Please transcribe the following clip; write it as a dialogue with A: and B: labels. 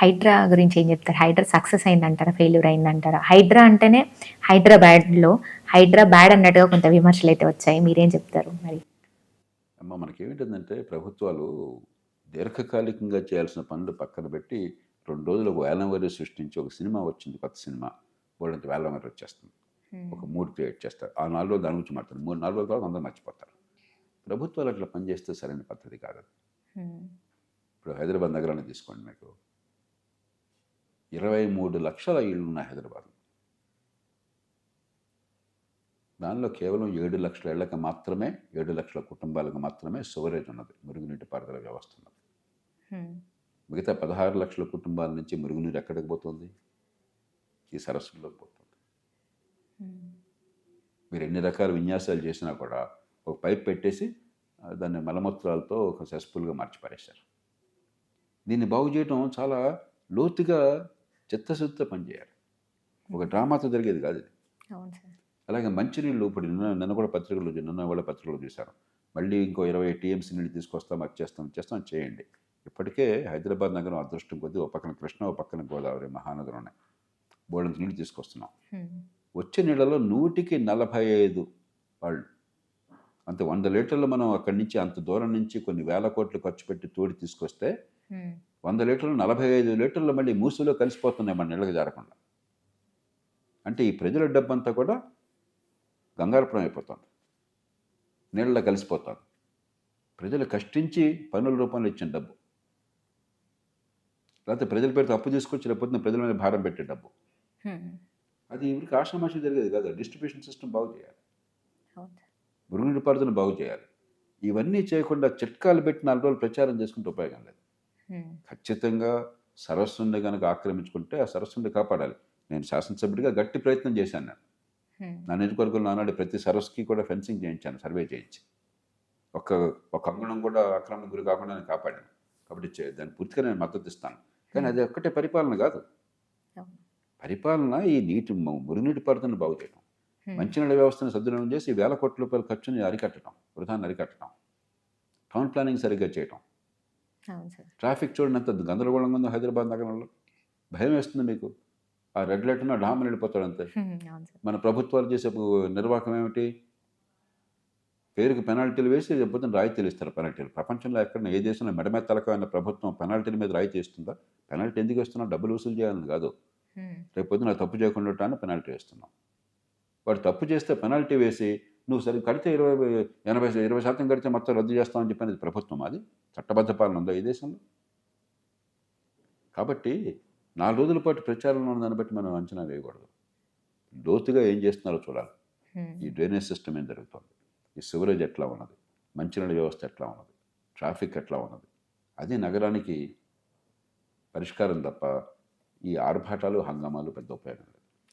A: హైడ్రా గురించి ఏం చెప్తారు? హైడ్రా సక్సెస్ అయిందంటారా? ఫెయిల్యూర్ అయిందంటారా? హైడ్రా అంటేనే హైదరాబాద్‌లో హైడ్రా బ్యాడ్ అన్నట్టుగా కొంత విమర్శలైతే వచ్చాయి. మీరేం చెప్తారు మరి?
B: మనకేమిటిందంటే ప్రభుత్వాలు దీర్ఘకాలికంగా చేయాల్సిన పనులు పక్కన పెట్టి 2 రోజులు ఒక వేలంవరి సృష్టించి ఒక సినిమా వచ్చింది, కొత్త సినిమా. బోలెడంత వేలంవరి వచ్చేస్తుంది. ఒక
A: హ్మ్.
B: మూడ్ క్రియేట్ చేస్తారు. ఆ 4 రోజులు దాని గురించి మాట్లాడతారు. 3, 4 రోజుల తర్వాత అందరూ మర్చిపోతారు. ప్రభుత్వాలు అట్లా పనిచేస్తే సరైన పద్ధతి కాదది.
A: హ్మ్.
B: ఇప్పుడు హైదరాబాద్ నగరాన్ని తీసుకోండి మీకు. 23,00,000 ఇళ్ళున్నాయి హైదరాబాద్‌లో. దానిలో కేవలం 7,00,000 ఇళ్ళకి మాత్రమే 7,00,000 కుటుంబాలకు మాత్రమే సివరేజ్ ఉన్నది. మురుగునీటి పారుదల వ్యవస్థ ఉన్నది.
A: హ్మ్.
B: మిగతా 16,00,000 కుటుంబాల నుంచి మురుగునీరు ఎక్కడికి పోతుంది? ఈ సరస్సుల్లోకి పోతుంది.
A: హ్మ్.
B: మీరు ఎన్ని రకాల విన్యాసాలు చేసినా కూడా ఒక పైప్ పెట్టేసి దాన్ని మలమూత్రాలతో ఒక సెస్ఫుల్గా మార్చి పారేశారు. దీన్ని బాగు చేయడం చాలా లోతుగా చిత్తశుద్ధితో పనిచేయాలి. ఒక డ్రామాతో జరిగేది కాదు ఇది.
A: అవును సార్.
B: అలాగే మంచినీళ్ళు ఇప్పుడు నిన్న కూడా పత్రికలు నిన్న వాళ్ళ పత్రికలు చూశాను. మళ్ళీ ఇంకో 20 టీఎంసీ నీళ్ళు తీసుకొస్తాం, అది చేస్తాం, చేస్తాం, చేయండి. ఇప్పటికే హైదరాబాద్ నగరం అదృష్టం కొద్దీ ఒక పక్కన కృష్ణ, ఒక పక్కన గోదావరి మహానదులు ఉన్నాయి. బోలెడంత నీళ్ళు తీసుకొస్తున్నాం.
A: హ్మ్.
B: వచ్చే నీళ్ళలో 145 వాళ్ళు అంతే 100 లీటర్లు మనం అక్కడి నుంచి అంత దూరం నుంచి కొన్ని వేల కోట్లు ఖర్చు పెట్టి తోడి తీసుకొస్తే
A: హ్మ్.
B: 100 లీటర్లు 45 లీటర్లు మళ్ళీ మూసిలో కలిసిపోతున్నాయి మన నీళ్ళకి జారకుండా. అంటే ఈ ప్రజల డబ్బంతా కూడా గంగారపురం అయిపోతుంది, నీళ్ళలో కలిసిపోతుంది. ప్రజలు కష్టించి పన్నుల రూపంలో ఇచ్చిన డబ్బు, లేకపోతే ప్రజల పేరుతో అప్పు తీసుకొచ్చి లేకపోతే ప్రజల మీద భారం పెట్టే డబ్బు.
A: హ్మ్.
B: అది ఇవరికి ఆషామాషి జరిగేది కాదు. డిస్ట్రిబ్యూషన్ సిస్టమ్ బాగు చేయాలి,
A: అవును.
B: మురుగునీటి పారుదల బాగు చేయాలి. ఇవన్నీ చేయకుండా చిట్కాలు పెట్టి 4 రోజులు ప్రచారం చేసుకుంటే ఉపయోగం లేదు.
A: హ్మ్.
B: ఖచ్చితంగా సరస్సుని కనుక ఆక్రమించుకుంటే ఆ సరస్సుని కాపాడాలి. నేను శాసనసభ్యుడిగా గట్టి ప్రయత్నం చేశాను. నేను
A: హ్మ్.
B: నా నియోజకవర్గంలో ఆనాడు ప్రతి సరస్సుకి కూడా ఫెన్సింగ్ చేయించాను, సర్వే చేయించి. ఒక ఒక అంగుళం కూడా ఆక్రమణ గురి కాకుండా నేను కాపాడాను. కాబట్టి దాన్ని పూర్తిగా నేను మద్దతు ఇస్తాను. కానీ అది ఒక్కటే పరిపాలన కాదు.
A: అవును.
B: పరిపాలన ఈ మురుగునీటి పారుదలను బాగు చేయడం,
A: హ్మ్.
B: మంచినీళ్ళ వ్యవస్థను సద్వినియోగం చేసి వేల కోట్ల రూపాయల ఖర్చుని అరికట్టడం, వృధాన్ని అరికట్టడం, టౌన్ ప్లానింగ్ సరిగ్గా చేయటం.
A: అవును సార్.
B: ట్రాఫిక్ చూడండి ఎంత గందరగోళంగా ఉందో హైదరాబాద్ నగరంలో. భయం వేస్తుంది మీకు. ఆ రెడ్ లైట్ ఉన్న డామని వెళ్ళిపోతాడు అంతే.
A: అవును సార్.
B: మన ప్రభుత్వాలు చేసే నిర్వాహకం ఏమిటి? పేరుకి పెనాల్టీలు వేసి లేకపోతే రాయితీలు ఇస్తారు. పెనాల్టీలు ప్రపంచంలో ఎక్కడ ఏ దేశంలో మెడ మీద తలకాయన్న ప్రభుత్వం పెనాల్టీల మీద రాయితీ ఇస్తుందా? పెనాల్టీ ఎందుకు ఇస్తున్నాం? డబ్బులు వసూలు చేయాలని కాదు.
A: హ్మ్.
B: రేపొద్దున తప్పు చేయకుండా ఉండటానికి పెనాల్టీ వేస్తున్నాం. వాడు తప్పు చేస్తే పెనాల్టీ వేసి నువ్వు సరే కడితే 20% కడితే మొత్తం రద్దు చేస్తామని చెప్పినది ప్రభుత్వం. అది చట్టబద్ధ పాలన ఉందా ఈ దేశంలో? కాబట్టి 4 రోజుల పాటు ప్రచారంలో ఉన్న దాన్ని బట్టి మనం అంచనా వేయకూడదు. లోతుగా ఏం చేస్తున్నారో చూడాలి.
A: హ్మ్.
B: ఈ డ్రైనేజ్ సిస్టమ్ ఏం జరుగుతుంది, ఈ సివరేజ్ ఎట్లా ఉన్నది, మంచినీళ్ళ వ్యవస్థ ఎట్లా ఉన్నది, ట్రాఫిక్ ఎట్లా ఉన్నది, అది నగరానికి పరిష్కారం తప్ప ఈ ఆర్భాటాలు హంగామాలు పెద్ద ఉపయోగం లేదు.